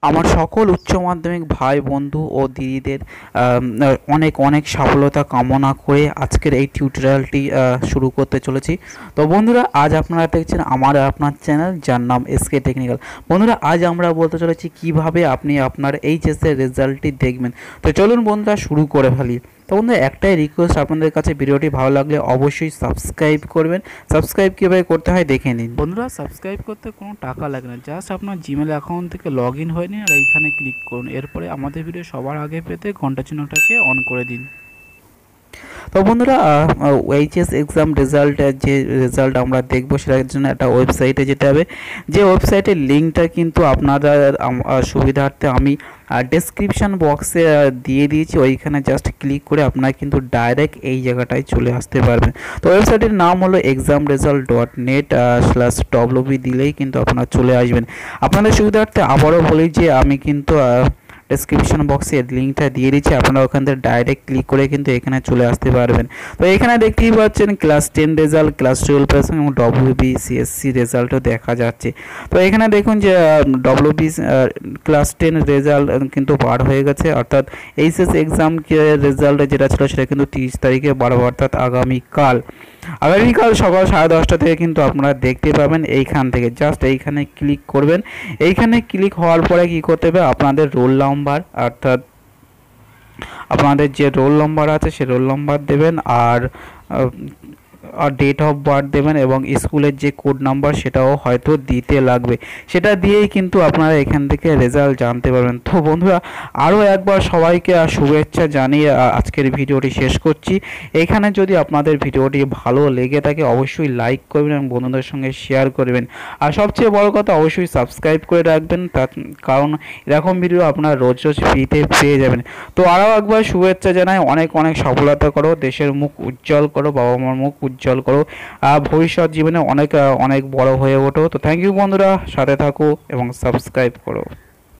আমার সকল উচ্চ মাধ্যমিক ভাই বন্ধু ও দিদিদের অনেক অনেক সফলতা কামনা করে আজকের এই টিউটোরিয়ালটি শুরু করতে চলেছি। তো বন্ধুরা, আজ আপনারা দেখছেন আমার আপনার চ্যানেল, যার নাম এসকে টেকনিক্যাল। বন্ধুরা, আজ আমরা বলতে চলেছি কিভাবে আপনি আপনার এইচএসের রেজাল্টটি দেখবেন। তো চলুন বন্ধুরা, শুরু করে ফেলি। তো বন্ধুরা, একটাই রিকোয়েস্ট আপনাদের কাছে, ভিডিওটি ভালো লাগলে অবশ্যই সাবস্ক্রাইব করবেন। সাবস্ক্রাইব কীভাবে করতে হয় দেখে নিন। বন্ধুরা, সাবস্ক্রাইব করতে কোনো টাকা লাগে না, জাস্ট আপনার জিমেল অ্যাকাউন্ট থেকে লগ ইন হয়ে নিন আর এইখানে ক্লিক করুন। এরপরে আমাদের ভিডিও সবার আগে পেতে ঘন্টা চিহ্নটাকে অন করে দিন। তো বন্ধুরা, এইচএস এক্সাম রেজাল্টের যে রেজাল্ট আমরা দেখবো সেটার জন্য একটা ওয়েবসাইটে যেতে হবে। যে ওয়েবসাইটের লিঙ্কটা কিন্তু আপনাদের সুবিধার্থে আমি ডেসক্রিপশান বক্সে দিয়ে দিয়েছি। ওইখানে জাস্ট ক্লিক করে আপনারা কিন্তু ডাইরেক্ট এই জায়গাটায় চলে আসতে পারবেন। তো ওয়েবসাইটের নাম হলো examresult.net/wb দিলেই কিন্তু আপনারা চলে আসবেন। আপনাদের সুবিধার্থে আবারও বলি যে আমি কিন্তু ডেসক্রিপশন বক্সে লিঙ্কটা দিয়ে দিচ্ছি, আপনারা ওখান থেকে ডাইরেক্ট ক্লিক করে কিন্তু এখানে চলে আসতে পারবেন। তো এখানে দেখতেই পাচ্ছেন ক্লাস 10 রেজাল্ট, ক্লাস 12 এবং WBCSC রেজাল্টও দেখা যাচ্ছে। তো এখানে দেখুন যে ক্লাস 10 রেজাল্ট কিন্তু বার হয়ে গেছে, অর্থাৎ এইচএস এক্সাম রেজাল্ট যেটা ছিল সেটা কিন্তু 30 তারিখে বার, অর্থাৎ আগামীকাল সকাল 10:30 থেকে কিন্তু আপনারা দেখতে পাবেন। এইখান থেকে জাস্ট এইখানে ক্লিক করবেন। এইখানে ক্লিক হওয়ার পরে কি করতে হবে, আপনাদের রোল নাম্বার, অর্থাৎ আপনাদের যে রোল নাম্বার আছে সে রোল নাম্বার দেবেন, আর ডেট অফ বার্থ দেবেন, এবং স্কুলের যে কোড নাম্বার সেটাও হয়তো দিতে লাগবে। সেটা দিয়েই কিন্তু আপনারা এখান থেকে রেজাল্ট জানতে পারবেন। তো বন্ধুরা, আরও একবার সবাইকে শুভেচ্ছা জানিয়ে আজকের ভিডিওটি শেষ করছি। এখানে যদি আপনাদের ভিডিওটি ভালো লেগে থাকে অবশ্যই লাইক করবেন এবং বন্ধুদের সঙ্গে শেয়ার করবেন। আর সবচেয়ে বড় কথা, অবশ্যই সাবস্ক্রাইব করে রাখবেন, কারণ এরকম ভিডিও আপনারা রোজ রোজ ফ্রিতে পেয়ে যাবেন। তো আরও একবার শুভেচ্ছা জানাই, অনেক অনেক সফলতা করো, দেশের মুখ উজ্জ্বল করো, বাবা মার মুখ উজ্জ্বল করো, ভবিষ্যৎ জীবনে অনেক অনেক বড় হয়ে ওঠো। তো থ্যাংক ইউ বন্ধুরা, সাথে থাকো এবং সাবস্ক্রাইব করো।